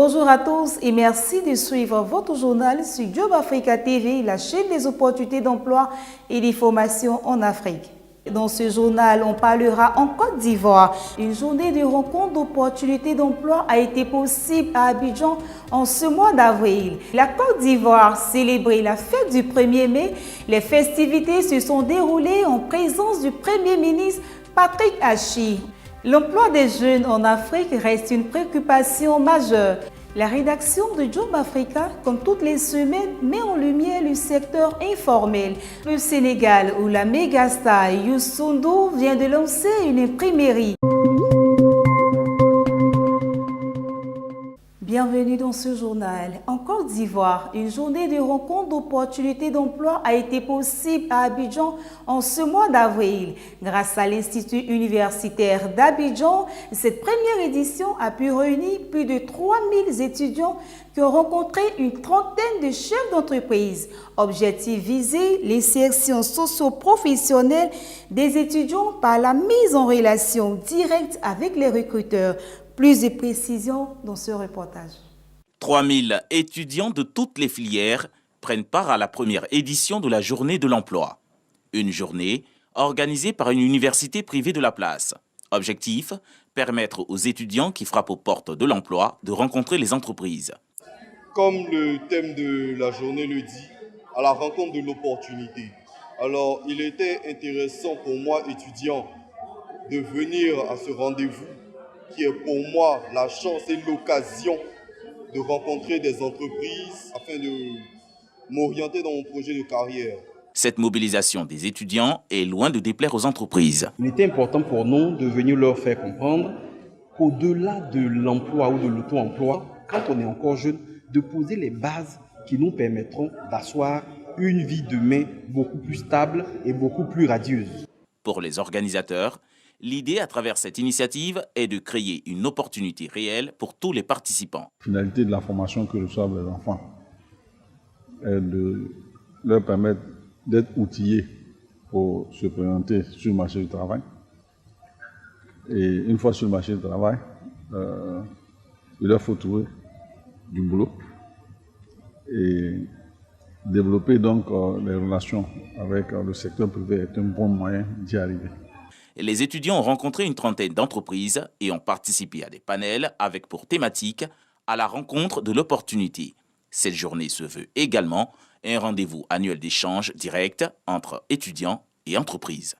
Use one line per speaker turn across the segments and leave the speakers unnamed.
Bonjour à tous et merci de suivre votre journal sur Job Africa TV, la chaîne des opportunités d'emploi et des formations en Afrique. Dans ce journal, on parlera en Côte d'Ivoire. Une journée de rencontre d'opportunités d'emploi a été possible à Abidjan en ce mois d'avril. La Côte d'Ivoire célébrait la fête du 1er mai. Les festivités se sont déroulées en présence du Premier ministre Patrick Achi. L'emploi des jeunes en Afrique reste une préoccupation majeure. La rédaction de Job Africa, comme toutes les semaines, met en lumière le secteur informel. Le Sénégal, où la mégastar Youssou N'Dour vient de lancer une imprimerie. Bienvenue dans ce journal. En Côte d'Ivoire, une journée de rencontre d'opportunités d'emploi a été possible à Abidjan en ce mois d'avril. Grâce à l'Institut universitaire d'Abidjan, cette première édition a pu réunir plus de 3000 étudiants qui ont rencontré une trentaine de chefs d'entreprise. Objectif visé, l'insertion socio-professionnelle des étudiants par la mise en relation directe avec les recruteurs. Plus de précisions dans ce reportage.
3000 étudiants de toutes les filières prennent part à la première édition de la Journée de l'emploi. Une journée organisée par une université privée de la place. Objectif, permettre aux étudiants qui frappent aux portes de l'emploi de rencontrer les entreprises.
Comme le thème de la journée le dit, à la rencontre de l'opportunité. Alors, il était intéressant pour moi, étudiant, de venir à ce rendez-vous qui est pour moi la chance et l'occasion de rencontrer des entreprises afin de m'orienter dans mon projet de carrière.
Cette mobilisation des étudiants est loin de déplaire aux entreprises.
Il était important pour nous de venir leur faire comprendre qu'au-delà de l'emploi ou de l'auto-emploi, quand on est encore jeune, de poser les bases qui nous permettront d'asseoir une vie demain beaucoup plus stable et beaucoup plus radieuse.
Pour les organisateurs, l'idée à travers cette initiative est de créer une opportunité réelle pour tous les participants.
La finalité de la formation que reçoivent les enfants est de leur permettre d'être outillés pour se présenter sur le marché du travail. Et une fois sur le marché du travail, il leur faut trouver du boulot et développer donc les relations avec le secteur privé est un bon moyen d'y arriver.
Les étudiants ont rencontré une trentaine d'entreprises et ont participé à des panels avec pour thématique à la rencontre de l'opportunité. Cette journée se veut également un rendez-vous annuel d'échange direct entre étudiants et entreprises.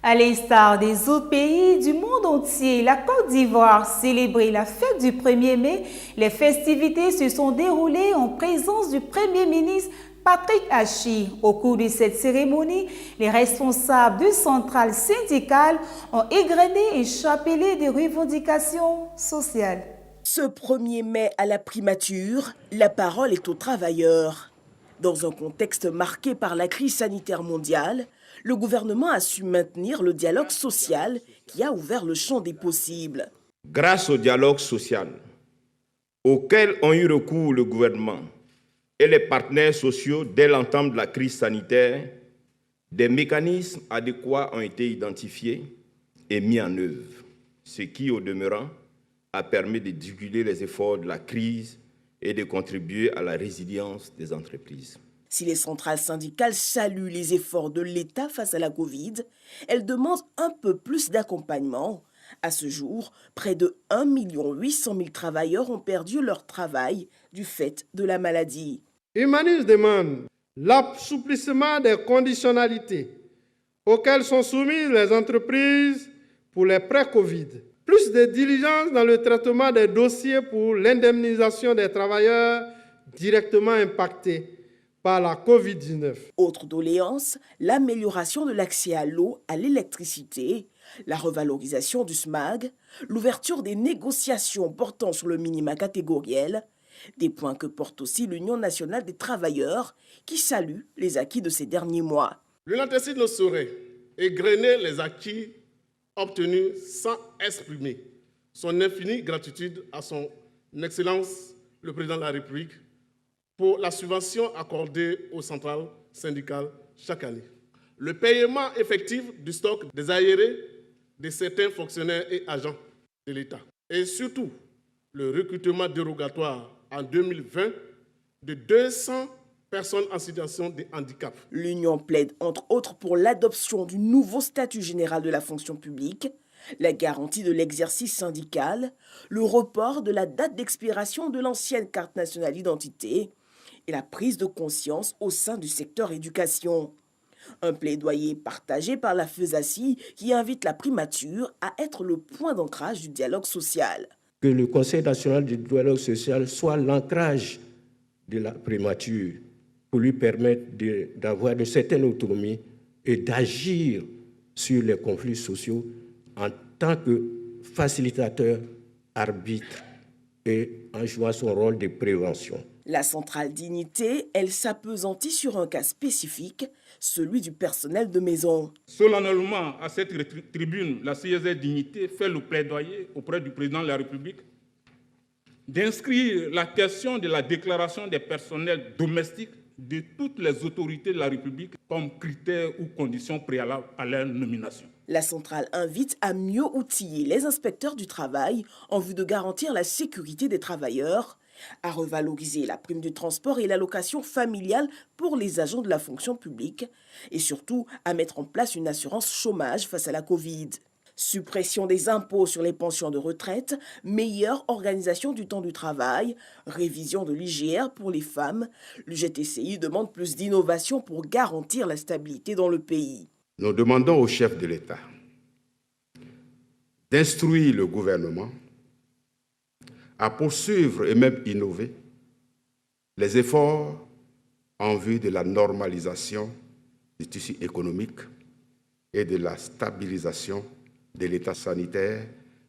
À l'instar des autres pays du monde entier, la Côte d'Ivoire célébrait la fête du 1er mai. Les festivités se sont déroulées en présence du Premier ministre Patrick Achi. Au cours de cette cérémonie, les responsables de centrales syndicales ont égrené un chapelet de revendications sociales.
Ce 1er mai à la primature, la parole est aux travailleurs. Dans un contexte marqué par la crise sanitaire mondiale, le gouvernement a su maintenir le dialogue social qui a ouvert le champ des possibles.
Grâce au dialogue social auquel ont eu recours le gouvernement et les partenaires sociaux dès l'entame de la crise sanitaire, des mécanismes adéquats ont été identifiés et mis en œuvre, ce qui, au demeurant, a permis de diluer les efforts de la crise et de contribuer à la résilience des entreprises.
Si les centrales syndicales saluent les efforts de l'État face à la Covid, elles demandent un peu plus d'accompagnement. À ce jour, près de 1 800 000 travailleurs ont perdu leur travail du fait de la maladie.
Humanis demande l'assouplissement des conditionnalités auxquelles sont soumises les entreprises pour les pré-Covid. Plus de diligence dans le traitement des dossiers pour l'indemnisation des travailleurs directement impactés par la Covid-19.
Autre doléance, l'amélioration de l'accès à l'eau, à l'électricité, la revalorisation du SMAG, l'ouverture des négociations portant sur le minima catégoriel, des points que porte aussi l'Union nationale des travailleurs qui salue les acquis de ces derniers mois.
L'UNATECID ne saurait égrener les acquis obtenus sans exprimer son infinie gratitude à son Excellence le Président de la République pour la subvention accordée aux centrales syndicales chaque année. Le paiement effectif du stock des aérés de certains fonctionnaires et agents de l'État. Et surtout, le recrutement dérogatoire en 2020 de 200 personnes en situation de handicap.
L'Union plaide entre autres pour l'adoption du nouveau statut général de la fonction publique, la garantie de l'exercice syndical, le report de la date d'expiration de l'ancienne carte nationale d'identité et la prise de conscience au sein du secteur éducation. Un plaidoyer partagé par la FESACI qui invite la primature à être le point d'ancrage du dialogue social.
Que le Conseil national du dialogue social soit l'ancrage de la primature pour lui permettre d'avoir une certaine autonomie et d'agir sur les conflits sociaux en tant que facilitateur, arbitre et en jouant son rôle de prévention.
La centrale Dignité, elle s'appesantit sur un cas spécifique, celui du personnel de maison.
Solennellement, à cette tribune, la CSR Dignité fait le plaidoyer auprès du président de la République d'inscrire la question de la déclaration des personnels domestiques de toutes les autorités de la République comme critère ou condition préalable à leur nomination.
La centrale invite à mieux outiller les inspecteurs du travail en vue de garantir la sécurité des travailleurs, à revaloriser la prime du transport et l'allocation familiale pour les agents de la fonction publique et surtout à mettre en place une assurance chômage face à la Covid. Suppression des impôts sur les pensions de retraite, meilleure organisation du temps du travail, révision de l'IGR pour les femmes. Le GTCI demande plus d'innovation pour garantir la stabilité dans le pays.
Nous demandons au chef de l'État d'instruire le gouvernement à poursuivre et même innover les efforts en vue de la normalisation du tissu économique et de la stabilisation de l'état sanitaire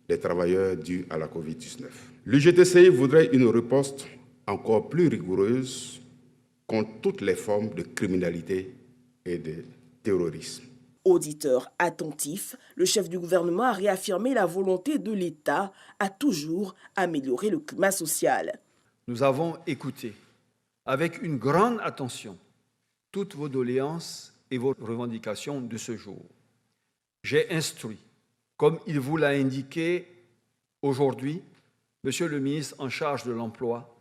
des travailleurs dus à la COVID-19. L'UGTCI voudrait une riposte encore plus rigoureuse contre toutes les formes de criminalité et de terrorisme.
Auditeur attentif, le chef du gouvernement a réaffirmé la volonté de l'État à toujours améliorer le climat social.
Nous avons écouté avec une grande attention toutes vos doléances et vos revendications de ce jour. J'ai instruit, comme il vous l'a indiqué aujourd'hui, Monsieur le ministre en charge de l'Emploi,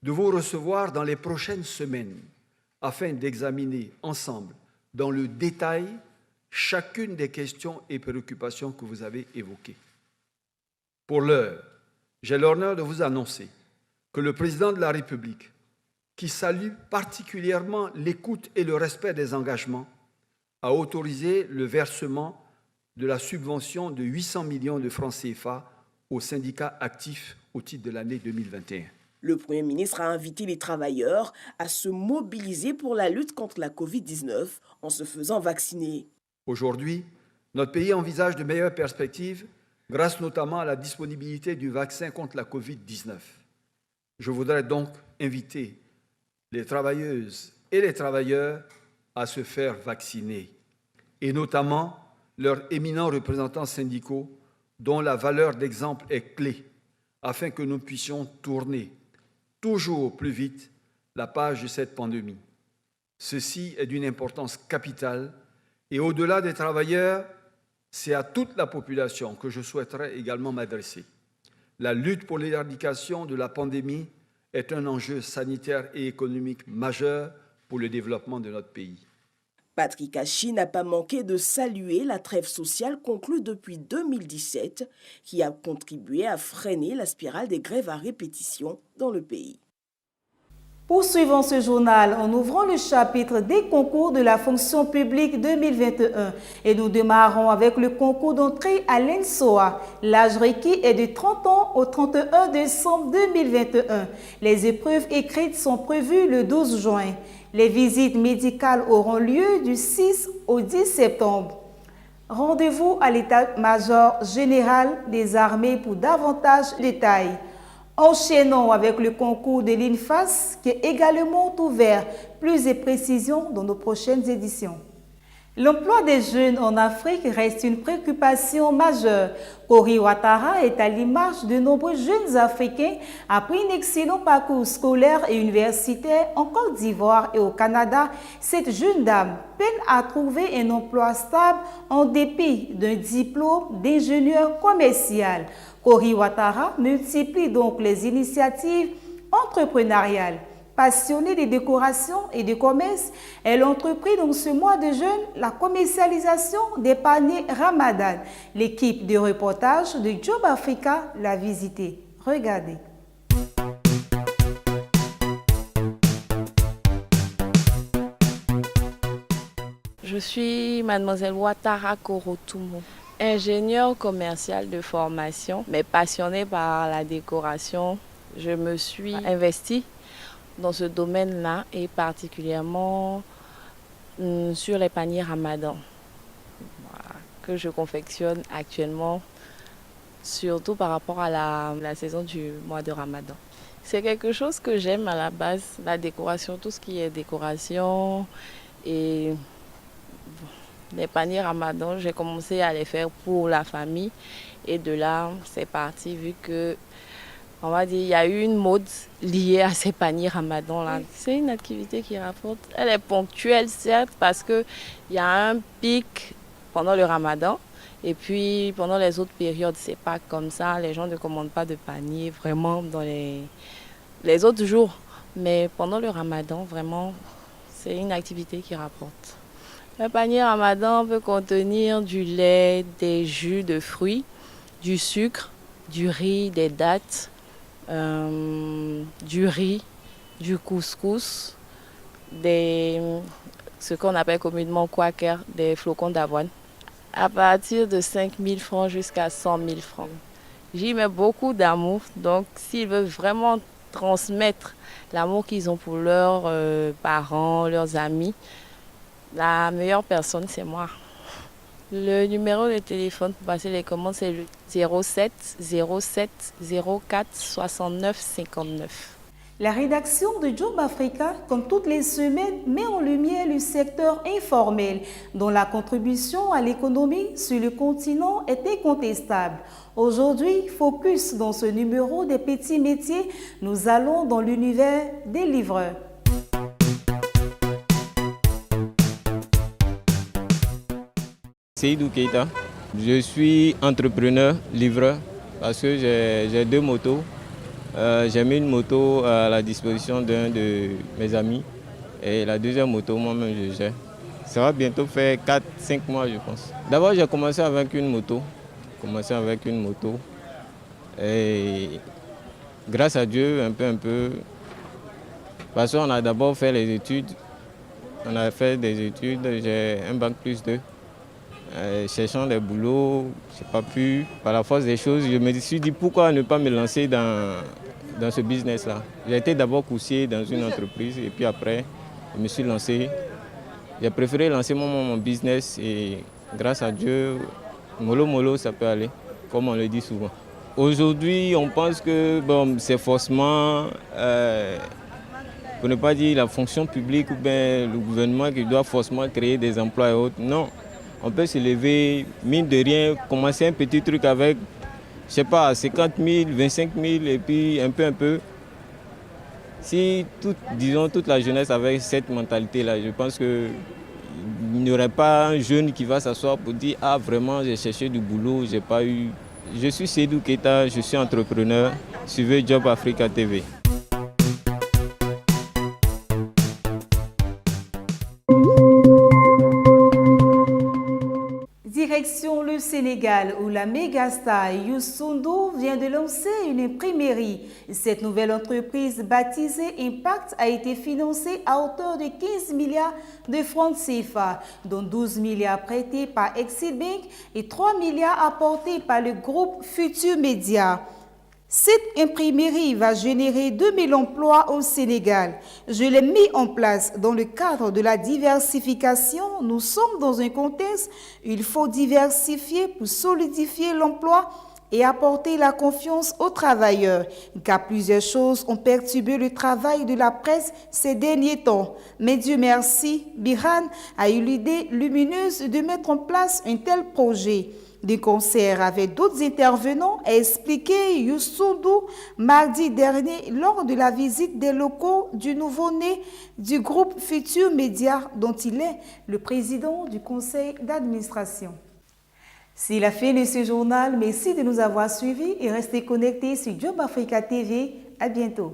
de vous recevoir dans les prochaines semaines afin d'examiner ensemble, dans le détail, chacune des questions et préoccupations que vous avez évoquées. Pour l'heure, j'ai l'honneur de vous annoncer que le président de la République, qui salue particulièrement l'écoute et le respect des engagements, a autorisé le versement de la subvention de 800 millions de francs CFA aux syndicats actifs au titre de l'année 2021.
Le Premier ministre a invité les travailleurs à se mobiliser pour la lutte contre la Covid-19 en se faisant vacciner.
Aujourd'hui, notre pays envisage de meilleures perspectives grâce notamment à la disponibilité du vaccin contre la Covid-19. Je voudrais donc inviter les travailleuses et les travailleurs à se faire vacciner, et notamment leurs éminents représentants syndicaux dont la valeur d'exemple est clé, afin que nous puissions tourner toujours plus vite la page de cette pandémie. Ceci est d'une importance capitale et au-delà des travailleurs, c'est à toute la population que je souhaiterais également m'adresser. La lutte pour l'éradication de la pandémie est un enjeu sanitaire et économique majeur pour le développement de notre pays.
Patrick Hachi n'a pas manqué de saluer la trêve sociale conclue depuis 2017 qui a contribué à freiner la spirale des grèves à répétition dans le pays.
Poursuivons ce journal en ouvrant le chapitre des concours de la fonction publique 2021 et nous démarrons avec le concours d'entrée à l'ENSOA. L'âge requis est de 30 ans au 31 décembre 2021. Les épreuves écrites sont prévues le 12 juin. Les visites médicales auront lieu du 6 au 10 septembre. Rendez-vous à l'état-major général des armées pour davantage de détails. Enchaînons avec le concours de l'INFAS qui est également ouvert. Plus de précisions dans nos prochaines éditions. L'emploi des jeunes en Afrique reste une préoccupation majeure. Kori Ouattara est à l'image de nombreux jeunes Africains après un excellent parcours scolaire et universitaire en Côte d'Ivoire et au Canada. Cette jeune dame peine à trouver un emploi stable en dépit d'un diplôme d'ingénieur commercial. Kori Ouattara multiplie donc les initiatives entrepreneuriales. Passionnée des décorations et du commerce, elle entreprit dans ce mois de jeûne la commercialisation des paniers Ramadan. L'équipe de reportage de Job Africa l'a visité. Regardez.
Je suis mademoiselle Ouattara Korotumo, ingénieure commerciale de formation, mais passionnée par la décoration. Je me suis investie dans ce domaine-là et particulièrement sur les paniers Ramadan que je confectionne actuellement, surtout par rapport à la saison du mois de Ramadan. C'est quelque chose que j'aime à la base, la décoration, tout ce qui est décoration et les paniers Ramadan, j'ai commencé à les faire pour la famille et de là c'est parti vu que on va dire, il y a eu une mode liée à ces paniers Ramadan là. C'est une activité qui rapporte. Elle est ponctuelle certes parce qu'il y a un pic pendant le Ramadan et puis pendant les autres périodes, c'est pas comme ça. Les gens ne commandent pas de panier vraiment dans les autres jours. Mais pendant le Ramadan, vraiment, c'est une activité qui rapporte. Le panier Ramadan peut contenir du lait, des jus de fruits, du sucre, du riz, des dattes, du riz, du couscous, ce qu'on appelle communément quaker, des flocons d'avoine, à partir de 5 000 francs jusqu'à 100 000 francs. J'y mets beaucoup d'amour, donc s'ils veulent vraiment transmettre l'amour qu'ils ont pour leurs parents, leurs amis, la meilleure personne c'est moi. Le numéro de téléphone pour passer les commandes, c'est le 07 07 04 69 59.
La rédaction de Job Africa, comme toutes les semaines, met en lumière le secteur informel, dont la contribution à l'économie sur le continent est incontestable. Aujourd'hui, focus dans ce numéro des petits métiers, nous allons dans l'univers des livreurs.
Seydou Keita, je suis entrepreneur, livreur, parce que j'ai 2 motos. J'ai mis une moto à la disposition d'un de mes amis et la deuxième moto, moi-même, je gère. Ça va bientôt faire 4-5 mois, je pense. D'abord, j'ai commencé avec une moto. Et grâce à Dieu, un peu, parce qu'on a d'abord fait les études. On a fait des études, j'ai un bac plus 2. Cherchant des boulots, je n'ai pas pu. Par la force des choses, je me suis dit pourquoi ne pas me lancer dans ce business-là. J'ai été d'abord coursier dans une entreprise et puis après, je me suis lancé. J'ai préféré lancer mon business et grâce à Dieu, mollo, ça peut aller, comme on le dit souvent. Aujourd'hui, on pense que c'est forcément, pour ne pas dire la fonction publique ou bien le gouvernement qui doit forcément créer des emplois et autres. Non. On peut se lever, mine de rien, commencer un petit truc avec, je sais pas, 50 000, 25 000 et puis un peu. Si toute la jeunesse avait cette mentalité-là, je pense qu'il n'y aurait pas un jeune qui va s'asseoir pour dire « Ah, vraiment, j'ai cherché du boulot, j'ai pas eu... » Je suis Seydou Keita, je suis entrepreneur. Suivez Job Africa TV.
Direction le Sénégal où la mégastar Youssou Ndour vient de lancer une imprimerie. Cette nouvelle entreprise baptisée Impact a été financée à hauteur de 15 milliards de francs CFA, dont 12 milliards prêtés par Exim Bank et 3 milliards apportés par le groupe Futur Média. Cette imprimerie va générer 2000 emplois au Sénégal. Je l'ai mis en place dans le cadre de la diversification. Nous sommes dans un contexte où il faut diversifier pour solidifier l'emploi et apporter la confiance aux travailleurs, car plusieurs choses ont perturbé le travail de la presse ces derniers temps. Mais Dieu merci, Birhan a eu l'idée lumineuse de mettre en place un tel projet. De concert avec d'autres intervenants, a expliqué Youssoudou mardi dernier lors de la visite des locaux du nouveau-né du groupe Futur Média, dont il est le président du conseil d'administration. C'est la fin de ce journal. Merci de nous avoir suivis et restez connectés sur Job Africa TV. À bientôt.